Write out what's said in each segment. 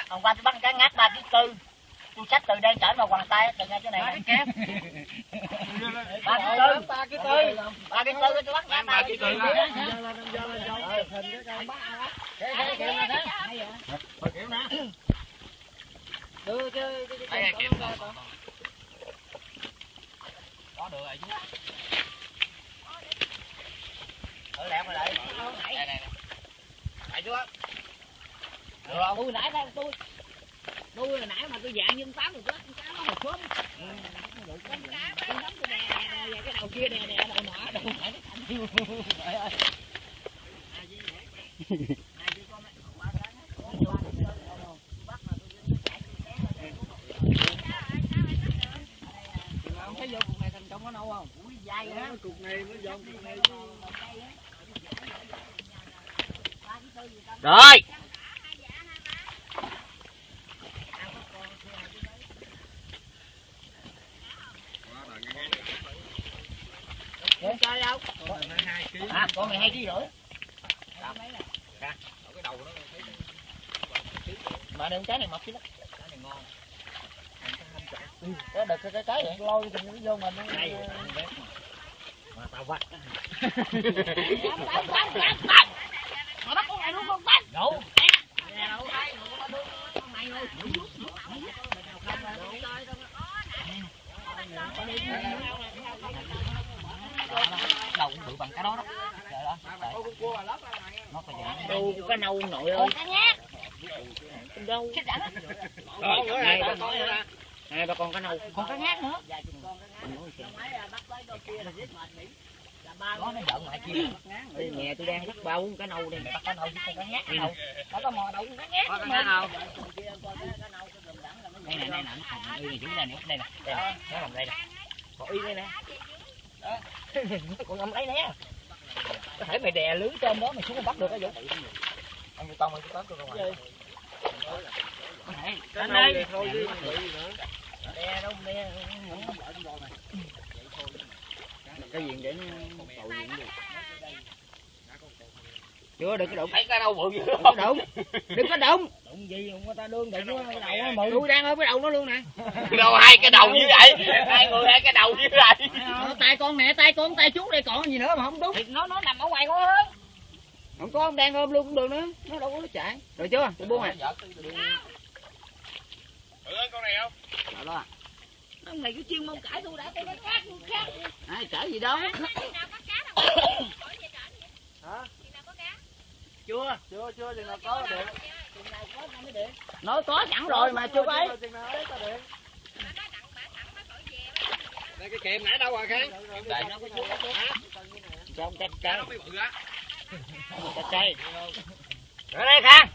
Hôm qua tôi bắt cá ngát 3,4 kg. Tôi xách từ đây trở vào quàng tay từ ngay chỗ này kép. 3,4 kg tôi bắt ngát 3,4 kg. Đưa chứ có được rồi chứ. Thử lẹ mà lại. Đây này. Lại chú á. Được không? Tôi nãy đây tôi hồi nãy mà tôi dạng nhân 8 rồi đó, cá nó một khóm. Con cá tôi nắm tôi đè cái đầu kia đè đầu nọ đầu phải nó thành. Trời ơi. Không thấy vô cục này thành công có nâu không? Ui dai á. Cục này mới dọn cục này. Rồi. Con chơi đâu? Con này 2 kg. À, con này 2 kg rưỡi. Cái đầu nó Mà đem cái này mập chứ đó. cái này ngon. Có được cái vậy. Lôi thì nó vô mình nó. Mà tao bắt. Mà bắt con này luôn con bắt. Đủ. Đầu cũng bự bằng cái đó đó. Trời đó. Nó phải dạng. Đâu cái nâu nội ơi. Con đâu? Hai ba con cá nâu. Con cá ngát nữa. Đó nó giận lại kia. Nhà tôi đang bắt bao cá nâu đây, bắt cá nâu với con cá ngát đâu. Có con mò đâu con cá ngát. Có cá ngát đâu. Đây nè, đây nè, đây chú đây nè, đây nè. Đây nè, nó nằm đây nè. Còn y đây nè. Đó. Con ngâm lấy nè. Có thể mày đè lưới trên đó mày xuống mày bắt được á Vũ. Ăn vô tông mày tóm tôi ra ngoài. Cái này thôi chứ đè đâu đè cái gì để nó tàu diện được. Chưa đừng có đụng. Thấy cái đâu bự dữ. Đừng có đụng. Đừng có đụng. Đụng gì người ta đương đụng cái đầu nó mượn. Tôi đang ở cái đầu nó luôn nè. Đâu hai cái đầu như vậy. Hai người hai cái đầu như vậy. Tay con nè, tay con, tay chú đây còn gì nữa mà không đúng. Thì nó nằm ở ngoài con ơi. Không có ông đang ôm luôn cũng được nữa. Nó đâu có nó chạy. Rồi chưa? Tôi buông rồi. Con này không? Đó đó. Ông này cái chuyên môn cãi tôi đã tôi nói khác luôn khác. Ai cãi gì đâu. Nào có cá đâu. Hả? Nào có cá? Chưa chừng nào có điện. Chừng nào có mới điện. Nói có sẵn rồi mà chưa có ấy. Chừng nào ấy có điện. Nó đặng bả thẳng bả khỏi về. Đây cái kìm nãy đâu rồi Khang? Đây nó có chú. Sao ông cây. Nó mới bự á. Cây. Ở đây Khang.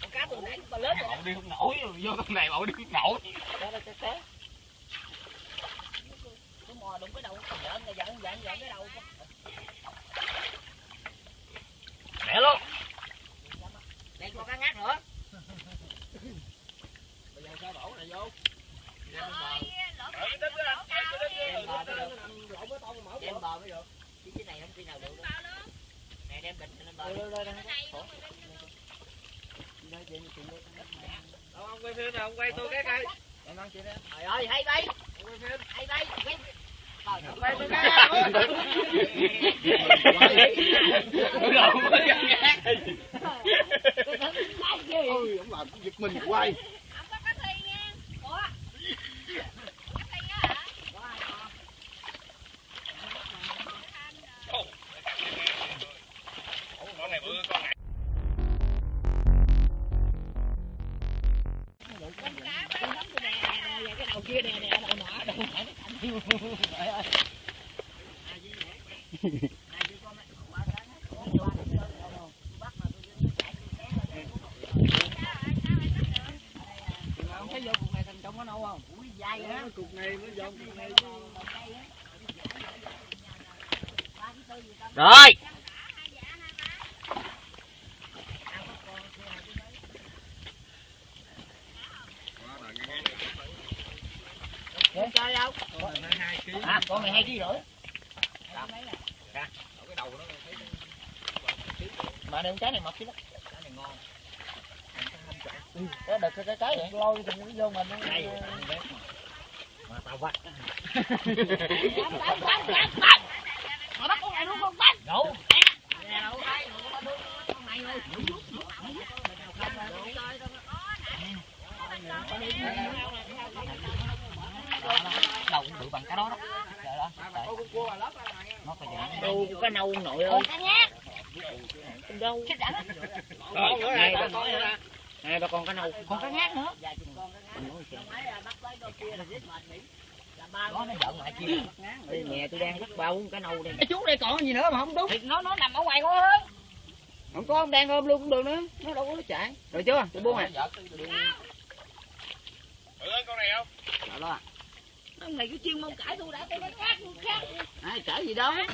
Con cá từ nãy mà lớn rồi. Đi không nổi, vô trong này bậu đi không nổi. Đó là cái. Tôi mò đụng cái đầu con giỡn cái đầu. Mẹ luôn. Đây còn cá ngát nữa. Bây giờ sao đổ này vô? Đem bò mới được. Chứ cái này không khi nào được. Nè đem bịch lên bò. Ông quay phim nè, ông quay tôi cái cây. Trời ơi, hay bay. Hay bay. Quay tôi cái. Ôi, ông làm giật mình quay. Không có cá thi nha. Ủa? Cá thi á hả? Con này bự con này. Con cá tôi nắm tôi đè cái đầu kia đè đầu nọ đầu phải nó thành. Trời ơi. Không thấy vô cục này thành công có nâu không? Ui dai á. Cục này mới dọn cục này chứ. Rồi. Con chơi đâu? Con này 2 kg. À, con này 2 kg rưỡi. Cái đầu nó thấy. Mà đem cái này mập chứ đó. Cái đực cái lôi thì nó vô mình luôn. Mà tao bắt. Mà bắt con này luôn con bắt. Đủ. Đâu cũng được bằng cái đó đó. Trời đó. Nó phải vậy. Đâu cái nâu nội ơi. Cá nhát. Đâu. Hai ba con cá nâu. Còn cá nhát nữa. Nó giận lại chi. Nhà tôi đang bắt bao cá nâu đây. Cái chú đây còn gì nữa mà không đúng. Thì nó nằm ở ngoài quá hơn. Không có, ông đang ôm luôn cũng được nữa. Nó đâu có chạy. Rồi chưa? Tôi buông à. Con này không? Trời đó. Ông này cái chuyên môn cãi tôi đã tôi khác luôn khác. Ai cãi gì đâu. Hả?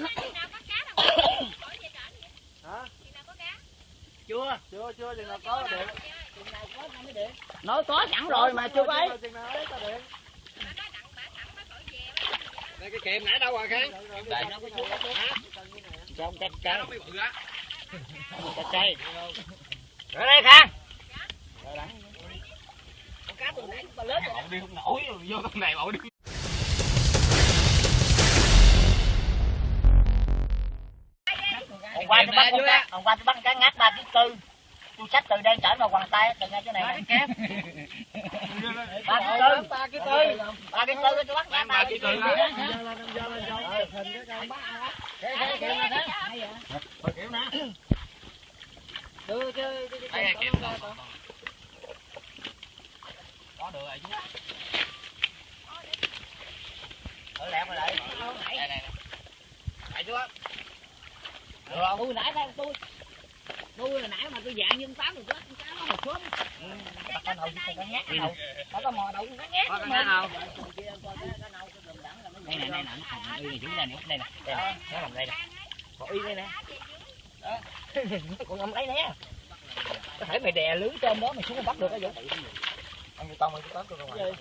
Chưa. Chưa chừng nào có là điện. Nói có sẵn rồi mà chưa có ấy. Chừng nào ấy có điện. Đây cái kèm nãy đâu rồi Khang? Đây nó có chú. Sao không cái Nó mới bự á. cái cây. Ở đây Khang. Con cá tôi nãy lớn rồi. Bậu đi không nổi vô con này bậu đi. Hôm qua tôi bắt cá ngát 3,4 kg. Tôi xách từ đây chở vào quàng tay từ ngay chỗ này nó kém. 3,4 kg. 3,4 kg tôi bắt ngát 3,4 kg. Đưa chứ. Có được rồi chú. Ở lẹ mà lại. Đây này. Lại chú á. Được không? Tôi nãy đây tôi là nãy mà tôi dạng như 8 rồi con cá nó một xuống. Bắt con hầu với con nhát hầu. Có con mò đậu con cá nhát. Có con nhát hầu. Đây nè, nó còn y này chú đây nè, đây nè. Đây nè, nó nằm đây nè. Còn y đây nè. Đó. Còn ngâm lấy nè. Có thể mày đè lưới tôm đó mày xuống mày bắt được á Vũ. Ăn vô tông mày có tôi ra ngoài.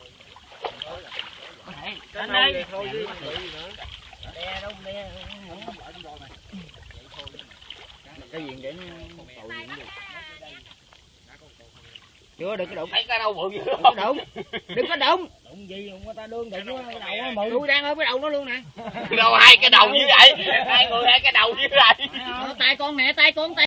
Có thể. Cái này thôi chứ gì nữa. Đè đâu đè. Cái gì để nó tồi gì cũng được. Chưa đừng có đụng. Thấy cái đâu bự dữ Đừng có đụng. Đừng có đụng. Đụng gì không ta đương đụng cái đầu nó mượn. Tôi đang ở cái đầu nó luôn nè. đâu hai cái đầu như vậy. Hai người hai cái đầu như vậy. Tay con nè, tay con tay.